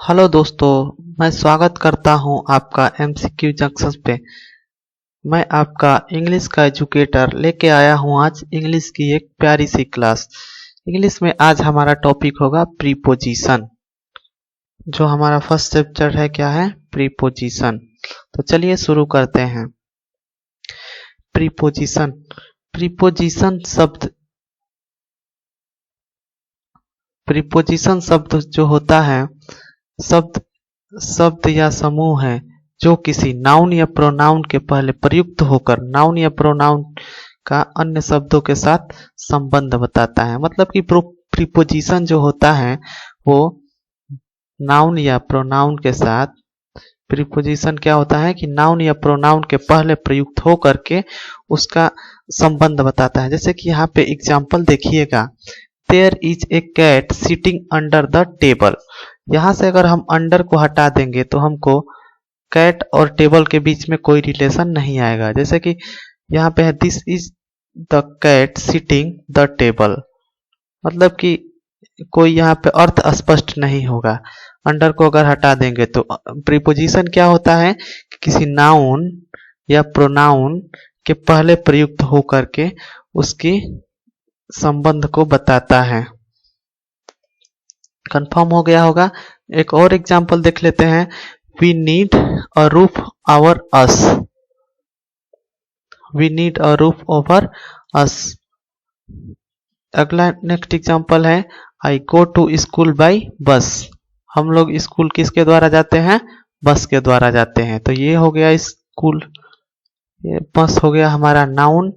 Hello दोस्तों, मैं स्वागत करता हूं आपका एमसीक्यू जंक्शन पे। मैं आपका इंग्लिश का एजुकेटर लेके आया हूं आज इंग्लिश की एक प्यारी सी क्लास। इंग्लिश में आज हमारा टॉपिक होगा प्रीपोजिशन। जो हमारा फर्स्ट चैप्टर है क्या है? प्रीपोजिशन। तो चलिए शुरू करते हैं। प्रीपोजिशन प्रीपोजिशन शब्द जो होता है, शब्द शब्द या समूह है जो किसी नाउन या प्रोनाउन के पहले प्रयुक्त होकर नाउन या प्रोनाउन का अन्य शब्दों के साथ संबंध बताता है। मतलब कि प्रीपोजिशन जो होता है वो नाउन या प्रोनाउन के साथ, प्रीपोजिशन क्या होता है कि नाउन या प्रोनाउन के पहले प्रयुक्त हो करके उसका संबंध बताता है। जैसे कि यहाँ पे एग्जाम्पल देखिएगा, there is a cat sitting under the table. यहाँ से अगर हम अंडर को हटा देंगे तो हमको कैट और टेबल के बीच में कोई रिलेशन नहीं आएगा। जैसे कि यहाँ पे है this is the cat sitting the table, मतलब कि कोई यहाँ पे अर्थ स्पष्ट नहीं होगा। अंडर को अगर हटा देंगे तो प्रीपोजिशन क्या होता है कि किसी नाउन या प्रोनाउन के पहले प्रयुक्त हो करके उसकी संबंध को बताता है। कंफर्म हो गया होगा। एक और एग्जांपल देख लेते हैं। We need a roof over us. We need a roof over us. अगला नेक्स्ट एग्जांपल है I go to school by bus. हम लोग स्कूल किसके द्वारा जाते हैं? बस के द्वारा जाते हैं। तो ये हो गया स्कूल, ये बस हो गया हमारा नाउन,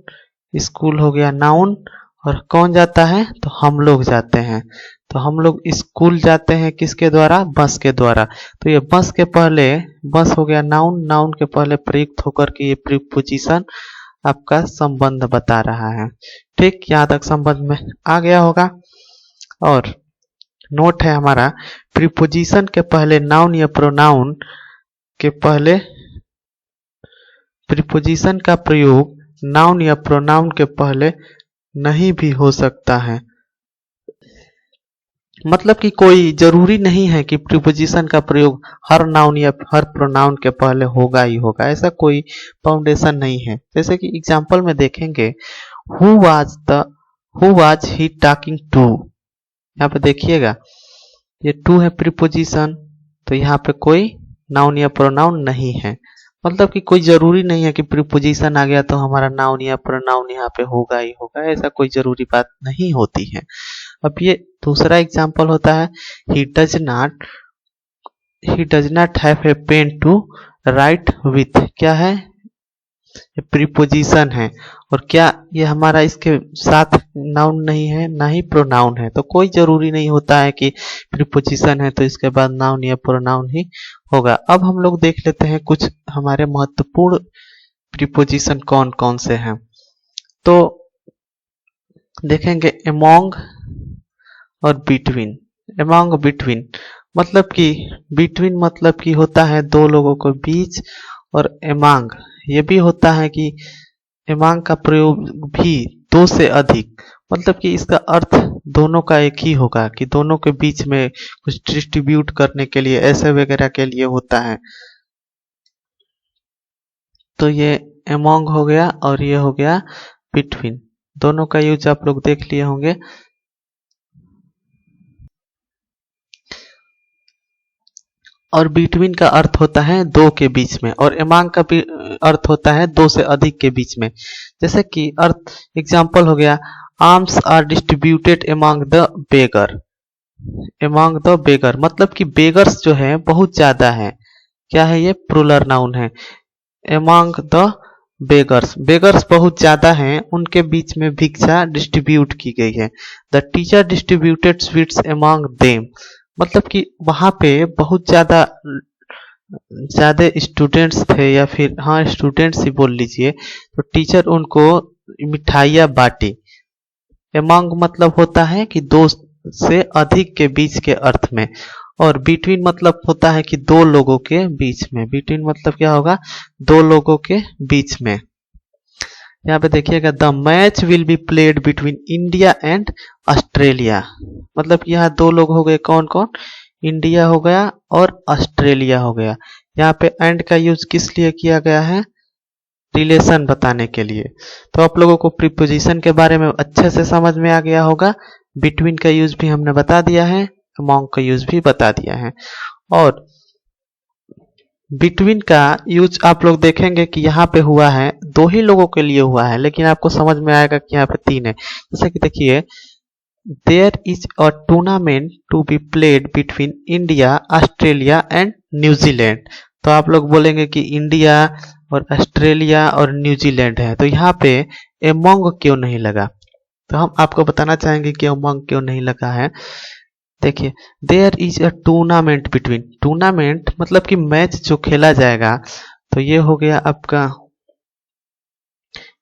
स्कूल हो गया नाउन, और कौन जाता है? तो हम लोग जाते हैं। तो हम लोग स्कूल जाते हैं किसके द्वारा? बस के द्वारा। तो ये बस के पहले, बस हो गया नाउन, नाउन के पहले प्रयुक्त होकर के ये प्रीपोजिशन आपका संबंध बता रहा है। ठीक, यहाँ तक संबंध में आ गया होगा। और नोट है हमारा, प्रीपोजिशन के पहले नाउन या प्रोनाउन के पहले, प्रीपोजिशन का प्रयोग नाउन या प्रोनाउन के पहले नहीं भी हो सकता है। मतलब कि कोई जरूरी नहीं है कि प्रीपोजिशन का प्रयोग हर नाउन या हर प्रोनाउन के पहले होगा ही होगा, ऐसा कोई फाउंडेशन नहीं है। जैसे कि एग्जांपल में देखेंगे, who was he talking to. यहाँ पे देखिएगा ये टू है प्रीपोजिशन, तो यहाँ पे कोई नाउन या प्रोनाउन नहीं है। मतलब कि कोई जरूरी नहीं है कि प्रीपोजिशन आ गया तो हमारा नाउन या प्रोनाउन यहाँ पे होगा ही होगा, ऐसा कोई जरूरी बात नहीं होती है। अब ये दूसरा एग्जांपल होता है, he does not have a pen to write with. क्या है? ये प्रीपोजिशन है। और क्या ये हमारा इसके साथ नाउन नहीं है, ना ही प्रोनाउन है। तो कोई जरूरी नहीं होता है कि प्रीपोजिशन है तो इसके बाद नाउन या प्रोनाउन ही होगा। अब हम लोग देख लेते हैं कुछ हमारे महत्वपूर्ण प्रीपोजिशन कौन कौन से हैं। तो देखेंगे अमोंग और बिटवीन। अमोंग, बिटवीन, मतलब कि बिटवीन मतलब कि होता है दो लोगों के बीच, और अमोंग ये भी होता है कि अमोंग का प्रयोग भी दो से अधिक, मतलब कि इसका अर्थ दोनों का एक ही होगा कि दोनों के बीच में कुछ डिस्ट्रीब्यूट करने के लिए, ऐसे वगैरह के लिए होता है। तो ये अमोंग हो गया और ये हो गया बिटवीन। दोनों का यूज आप लोग देख लिए होंगे। और बिटवीन का अर्थ होता है दो के बीच में, और अमोंग का भी अर्थ होता है दो से अधिक के बीच में। जैसे कि अर्थ एग्जांपल हो गया, arms are distributed among the beggar. Among the beggar मतलब कि बेगर्स जो है बहुत ज्यादा है। क्या है? ये प्लूरल नाउन है। अमोंग द बेगर्स, बेगर्स बहुत ज्यादा हैं, उनके बीच में भिक्षा डिस्ट्रीब्यूट की गई है। The teacher distributed sweets among them, मतलब कि वहां पे बहुत ज्यादा स्टूडेंट्स थे, या फिर हाँ स्टूडेंट्स ही बोल लीजिए, तो टीचर उनको मिठाइयाँ बांटी। अमोंग मतलब होता है कि दो से अधिक के बीच के अर्थ में, और बिटवीन मतलब होता है कि दो लोगों के बीच में। बिटवीन मतलब क्या होगा? दो लोगों के बीच में। यहाँ पे देखिएगा, the match will be played between India and Australia, मतलब यहाँ दो लोग हो गए, कौन कौन? इंडिया हो गया और ऑस्ट्रेलिया हो गया। यहाँ पे एंड का यूज किस लिए किया गया है? रिलेशन बताने के लिए। तो आप लोगों को प्रीपोजिशन के बारे में अच्छे से समझ में आ गया होगा। बिटवीन का यूज भी हमने बता दिया है, अमोंग का यूज भी बता दिया है। और बिटवीन का यूज आप लोग देखेंगे कि यहाँ पे हुआ है, दो ही लोगों के लिए हुआ है, लेकिन आपको समझ में आएगा कि यहाँ पे तीन है। जैसे कि देखिए, there is a tournament to be played between India, Australia and New Zealand. तो आप लोग बोलेंगे कि इंडिया और ऑस्ट्रेलिया और न्यूजीलैंड है, तो यहाँ पे एमोंग क्यों नहीं लगा? तो हम आपको बताना चाहेंगे कि एमोंग क्यों नहीं लगा है। देखिए, there is a tournament between, tournament मतलब कि मैच जो खेला जाएगा। तो ये हो गया आपका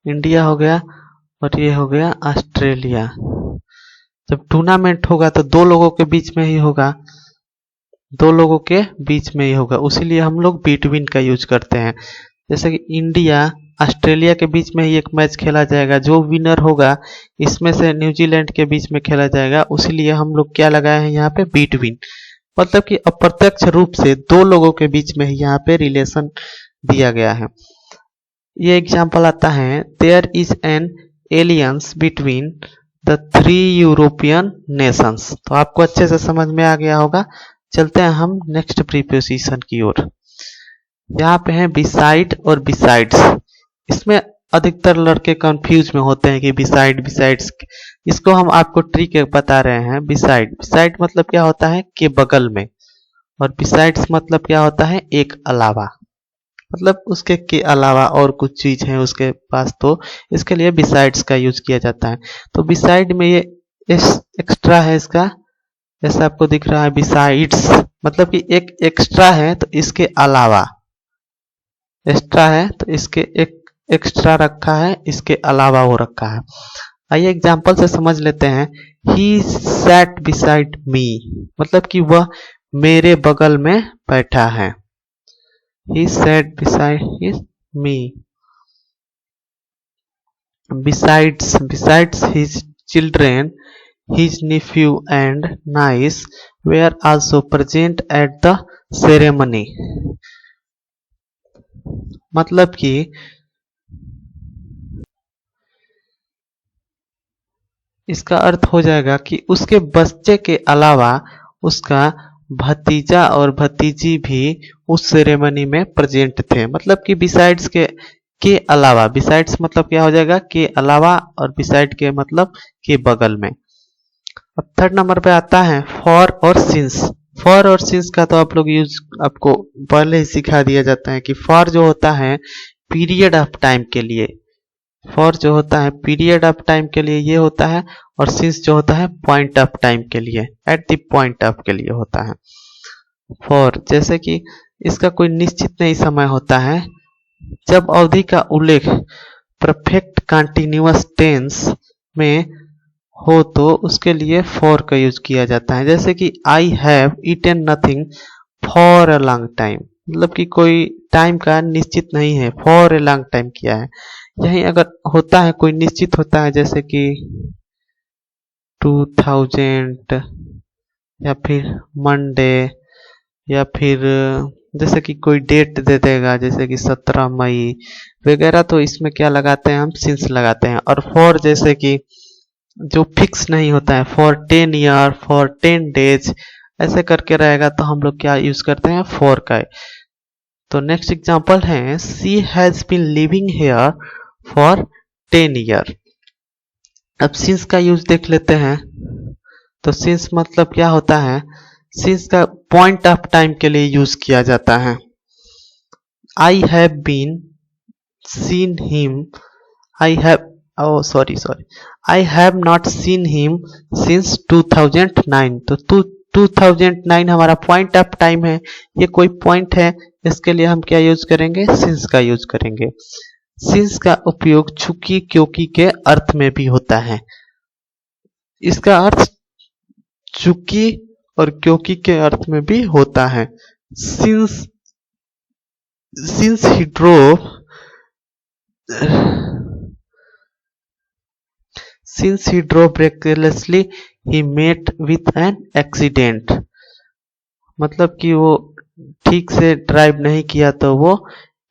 इंडिया हो गया और ये हो गया ऑस्ट्रेलिया। जब टूर्नामेंट होगा तो दो लोगों के बीच में ही होगा, दो लोगों के बीच में ही होगा, उसीलिए हम लोग बिटवीन का यूज करते हैं। जैसे कि इंडिया ऑस्ट्रेलिया के बीच में ही एक मैच खेला जाएगा, जो विनर होगा इसमें से न्यूजीलैंड के बीच में खेला जाएगा, उसीलिए हम लोग क्या लगाए हैं यहाँ पे? बिटवीन। मतलब कि अप्रत्यक्ष रूप से दो लोगों के बीच में ही यहाँ पे रिलेशन दिया गया है। ये एग्जाम्पल आता है, there is an alliance between the three European nations. तो आपको अच्छे से समझ में आ गया होगा। चलते हैं हम नेक्स्ट प्रीपोजिशन की ओर। यहाँ पे है बिसाइड और बिसाइड्स। इसमें अधिकतर लड़के कंफ्यूज में होते हैं कि बिसाइड बिसाइड्स। इसको हम आपको ट्रिक बता रहे हैं। बिसाइड, बिसाइड मतलब क्या होता है? के बगल में। और बिसाइड्स मतलब क्या होता है? एक अलावा, मतलब उसके के अलावा और कुछ चीज है उसके पास, तो इसके लिए बिसाइड्स का यूज किया जाता है। तो बिसाइड में ये एक्स्ट्रा है इसका, जैसे आपको दिख रहा है बिसाइड्स, मतलब कि एक एक्स्ट्रा है, तो इसके अलावा एक्स्ट्रा है, तो इसके एक एक्स्ट्रा रखा है, इसके अलावा वो रखा है। आइए एग्जाम्पल से समझ लेते हैं। ही सैट बिसाइड मी, मतलब कि वह मेरे बगल में बैठा है। He sat beside me. Besides his children, his nephew and niece were also present at the ceremony. मतलब कि इसका अर्थ हो जाएगा कि उसके बच्चे के अलावा उसका भतीजा और भतीजी भी उस सेरेमनी में प्रेजेंट थे। मतलब कि बिसाइड्स के अलावा, बिसाइड्स मतलब क्या हो जाएगा? के अलावा, और बिसाइड के मतलब के बगल में। अब थर्ड नंबर पे आता है फॉर और सिंस। फॉर और सिंस का तो आप लोग यूज आपको पहले ही सिखा दिया जाता है कि फॉर जो होता है पीरियड ऑफ टाइम के लिए, फॉर जो होता है पीरियड ऑफ टाइम के लिए ये होता है, और सिंस जो होता है पॉइंट ऑफ टाइम के लिए, एट द पॉइंट ऑफ के लिए होता है। फॉर जैसे कि इसका कोई निश्चित नहीं समय होता है। जब अवधि का उल्लेख परफेक्ट कंटिन्यूअस टेंस में हो तो उसके लिए फॉर का यूज किया जाता है। जैसे कि I have eaten nothing for a long time, मतलब कि कोई टाइम का निश्चित नहीं है, फॉर ए लॉन्ग टाइम किया है। यही अगर होता है कोई निश्चित होता है, जैसे कि 2000 या फिर मंडे, या फिर जैसे कि कोई डेट दे देगा जैसे कि 17 मई वगैरह, तो इसमें क्या लगाते हैं? हम सिंस लगाते हैं। और फॉर जैसे कि जो फिक्स नहीं होता है, फॉर 10 ईयर, फॉर 10 डेज, ऐसे करके रहेगा, तो हम लोग क्या यूज करते हैं? फॉर का। तो नेक्स्ट एग्जांपल है she has been living here for 10 year. अब सिंस का यूज देख लेते हैं। तो सिंस मतलब क्या होता है? सिंस का पॉइंट ऑफ टाइम के लिए यूज किया जाता है। I have been seen him, I have sorry I have not seen him since 2009। तो 2009 हमारा पॉइंट ऑफ टाइम है, ये कोई पॉइंट है, इसके लिए हम क्या यूज करेंगे? सिंस का यूज करेंगे। सिंस का उपयोग चूंकि क्योंकि के अर्थ में भी होता है। इसका अर्थ चूंकि और क्योंकि के अर्थ में भी होता है। Since he drove, since he drove recklessly he met with an accident। मतलब कि वो ठीक से ड्राइव नहीं किया तो वो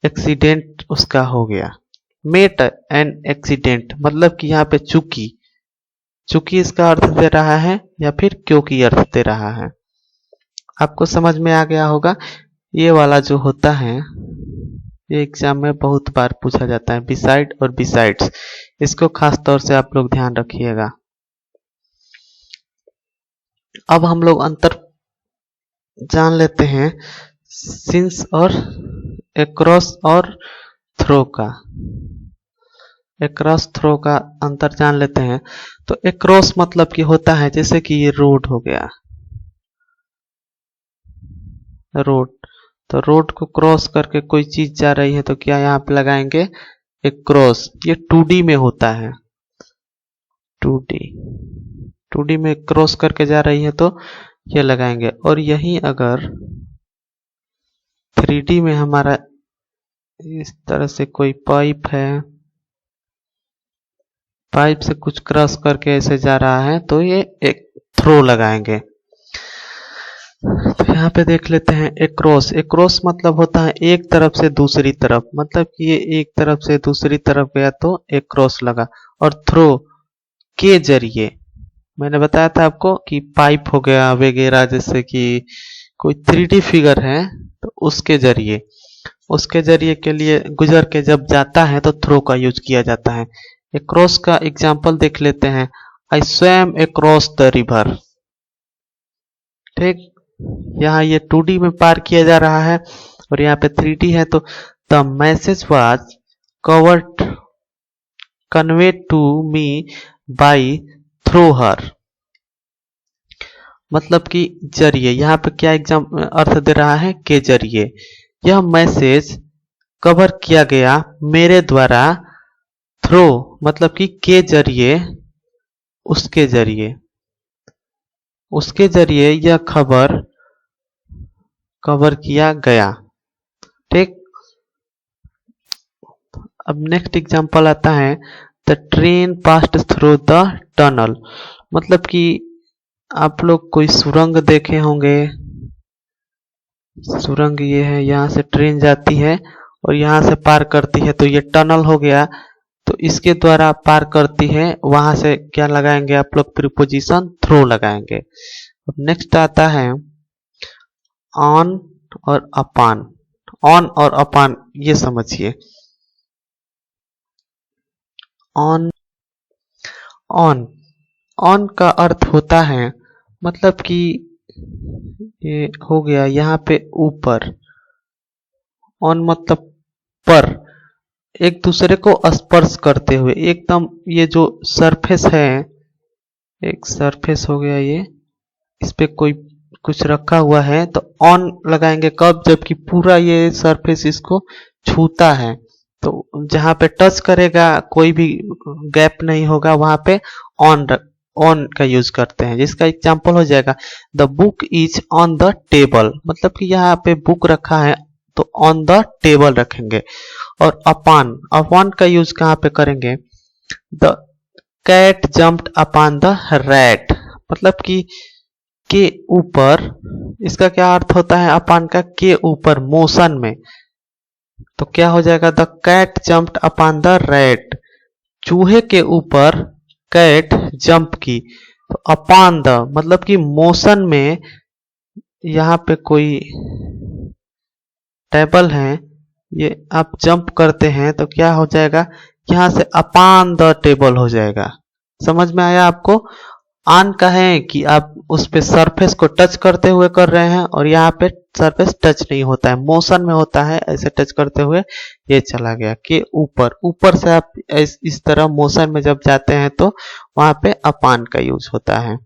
एक्सीडेंट उसका हो गया। मेट एन एक्सीडेंट मतलब कि यहाँ पे चूंकि, चूंकि इसका अर्थ दे रहा है या फिर क्योंकि अर्थ दे रहा है। आपको समझ में आ गया होगा। ये वाला जो होता है ये एग्जाम में बहुत बार पूछा जाता है, बिसाइड और बिसाइड्स। इसको खास तौर से आप लोग ध्यान रखिएगा। अब हम लोग अंतर जान लेते हैं सिंस और एक्रॉस और थ्रो का। एक्रॉस थ्रो का अंतर जान लेते हैं। तो एक्रॉस मतलब कि होता है जैसे कि ये रोड हो गया, रोड। तो रोड को क्रॉस करके कोई चीज जा रही है तो क्या यहाँ पे लगाएंगे एक क्रॉस। ये 2D में होता है, 2D 2D में क्रॉस करके जा रही है तो ये लगाएंगे। और यही अगर 3D में हमारा इस तरह से कोई पाइप है, पाइप से कुछ क्रॉस करके ऐसे जा रहा है तो ये एक थ्रो लगाएंगे। तो यहाँ पे देख लेते हैं एक्रॉस। एक्रॉस मतलब होता है एक तरफ से दूसरी तरफ, मतलब कि ये एक तरफ से दूसरी तरफ गया तो एक्रॉस लगा। और थ्रो के जरिए, मैंने बताया था आपको कि पाइप हो गया वगैरह, जैसे कि कोई 3D फिगर है तो उसके जरिए, उसके जरिए के लिए गुजर के जब जाता है तो थ्रो का यूज किया जाता है। एक्रॉस का एग्जाम्पल देख लेते हैं। आई स्वैम एक्रॉस द रिवर। ठीक, यहाँ ये 2D में पार किया जा रहा है और यहाँ पे 3D है। तो the message was covered conveyed to me by through her, मतलब कि जरिए। यहाँ पे क्या एग्जाम अर्थ दे रहा है के जरिए। यह मैसेज कवर किया गया मेरे द्वारा, थ्रो मतलब कि के जरिए, उसके जरिए, उसके जरिए यह खबर कवर किया गया। ठीक, अब नेक्स्ट एग्जांपल आता है the train passed through the tunnel, मतलब कि आप लोग कोई सुरंग देखे होंगे। सुरंग ये है, यहाँ से ट्रेन जाती है और यहाँ से पार करती है तो ये टनल हो गया। तो इसके द्वारा पार करती है, वहां से क्या लगाएंगे आप लोग प्रीपोजिशन थ्रो लगाएंगे। अब नेक्स्ट आता है ऑन और अपान। ऑन और अपान ये समझिए। ऑन, ऑन, ऑन का अर्थ होता है मतलब कि ये हो गया यहाँ पे ऊपर। ऑन मतलब पर, एक दूसरे को स्पर्श करते हुए, एकदम ये जो सरफेस है, एक सरफेस हो गया ये, इस पे कोई कुछ रखा हुआ है तो ऑन लगाएंगे कब, जबकि पूरा ये सरफेस इसको छूता है। तो जहां पे टच करेगा कोई भी गैप नहीं होगा, वहां पे ऑन, ऑन का यूज करते हैं। जिसका एग्जांपल हो जाएगा the book is on the table, मतलब कि यहाँ पे बुक रखा है तो ऑन द टेबल रखेंगे। और अपान, अपान का यूज कहाँ पे करेंगे, the cat jumped upon the rat, मतलब कि के ऊपर। इसका क्या अर्थ होता है अपान का, के ऊपर मोशन में। तो क्या हो जाएगा the cat jumped upon the rat, चूहे के ऊपर कैट जंप की। तो अपॉन द मतलब कि मोशन में, यहाँ पे कोई टेबल है, ये आप जंप करते हैं तो क्या हो जाएगा, यहां से अपॉन द टेबल हो जाएगा। समझ में आया आपको। ऑन का है कि आप उस पे सरफेस को टच करते हुए कर रहे हैं और यहाँ पे सरफेस टच नहीं होता है, मोशन में होता है, ऐसे टच करते हुए ये चला गया कि ऊपर। ऊपर से आप इस तरह मोशन में जब जाते हैं तो वहां पे अपॉन का यूज होता है।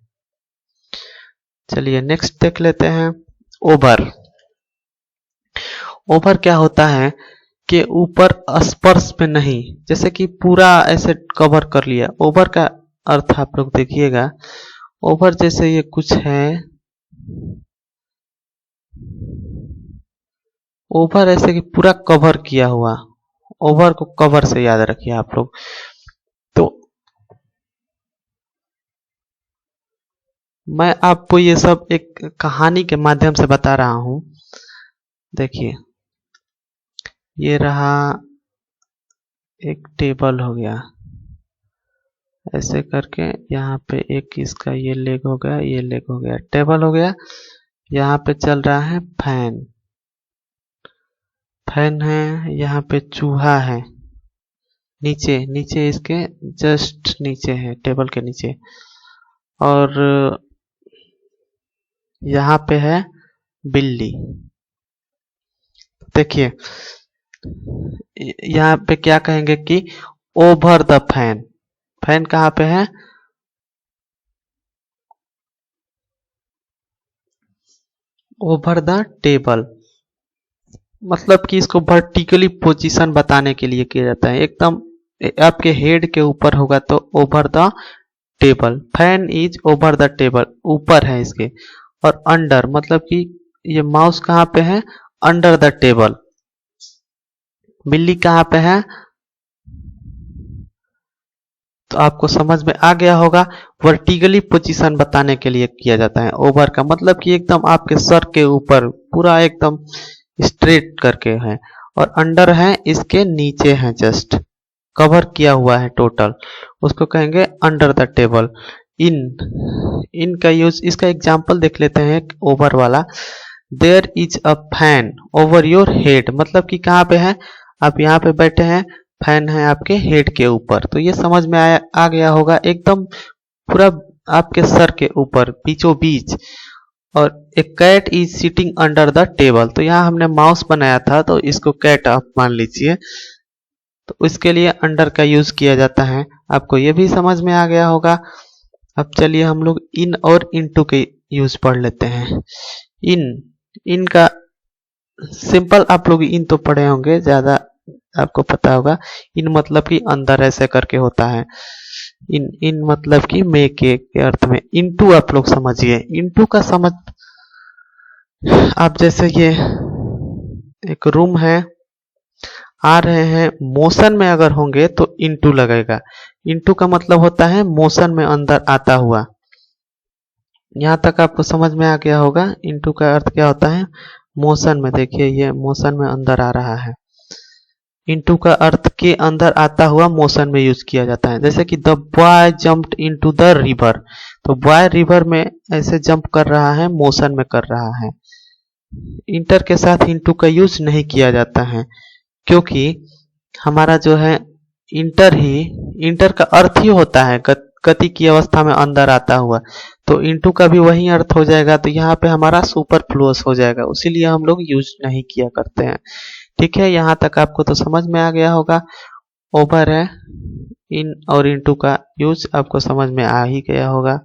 चलिए नेक्स्ट देख लेते हैं ओवर। ओवर क्या होता है कि ऊपर स्पर्श में नहीं, जैसे कि पूरा ऐसे कवर कर लिया। ओवर का अर्थ आप लोग देखिएगा, ओवर जैसे ये कुछ है, ओवर ऐसे कि पूरा कवर किया हुआ। ओवर को कवर से याद रखिए आप लोग। तो मैं आपको ये सब एक कहानी के माध्यम से बता रहा हूँ। देखिए, ये रहा एक टेबल हो गया, ऐसे करके यहाँ पे एक इसका ये लेग हो गया, ये लेग हो गया, टेबल हो गया। यहाँ पे चल रहा है फैन, फैन है, यहाँ पे चूहा है, नीचे नीचे इसके जस्ट नीचे है, टेबल के नीचे। और यहाँ पे है बिल्ली। देखिए, यहाँ पे क्या कहेंगे कि ओवर द फैन। फैन कहाँ पे है? ओवर द टेबल, मतलब कि इसको वर्टिकली पोजीशन बताने के लिए किया जाता है। एकदम आपके हेड के ऊपर होगा तो over the table, fan is over the table, ऊपर है इसके। और अंडर, मतलब कि ये माउस कहाँ पे है? Under the table. बिल्ली कहाँ पे है? तो आपको समझ में आ गया होगा, वर्टिकली पोजीशन बताने के लिए किया जाता है। ओवर का मतलब कि एकदम आपके सर के ऊपर, पूरा एकदम स्ट्रेट करके है। और अंडर है इसके नीचे है, जस्ट कवर किया हुआ है टोटल, उसको कहेंगे under the table. In, in का यूज, इसका एग्जांपल देख लेते हैं ओवर वाला। There is a fan over your head, मतलब कि कहाँ पे है? आप यहाँ पे बैठे हैं, फैन है आपके हेड के ऊपर। तो ये समझ में आ गया होगा, एकदम पूरा आपके सर के ऊपर बीचों बीच। और a cat is sitting under the table, तो यहाँ हमने माउस बनाया था तो इसको कैट आप मान लीजिए, तो इसके लिए अंडर का यूज किया जाता है। आपको ये भी समझ में आ गया होगा। अब चलिए हम लोग इन और इनटू के यूज पढ़ लेते हैं। इन, इन का सिंपल आप लोग इन तो पढ़े होंगे, ज्यादा आपको पता होगा। इन मतलब कि अंदर ऐसे करके होता है। इन, इन मतलब कि मे के अर्थ में। इनटू आप लोग समझिए, इनटू का समझ, आप जैसे ये एक रूम है, आ रहे हैं मोशन में अगर होंगे तो इनटू लगेगा। इनटू का मतलब होता है मोशन में, अंदर आता हुआ। यहाँ तक आपको समझ में आ गया होगा इनटू का अर्थ क्या होता है, मोशन में। देखिए ये मोशन में अंदर आ रहा है। इनटू का अर्थ के अंदर आता हुआ मोशन में यूज किया जाता है। जैसे कि the boy jumped into the river, तो बॉय रिवर में ऐसे जंप कर रहा है, मोशन में कर रहा है। इंटर के साथ इनटू का यूज नहीं किया जाता है, क्योंकि हमारा जो है इंटर ही, इंटर का अर्थ ही होता है गति की अवस्था में अंदर आता हुआ। तो इनटू का भी वही अर्थ हो जाएगा, तो यहाँ पे हमारा सुपरफ्लुअस हो जाएगा, इसीलिए हम लोग यूज नहीं किया करते हैं। ठीक है, यहाँ तक आपको तो समझ में आ गया होगा। ओवर है, इन और इनटू का यूज आपको समझ में आ ही गया होगा।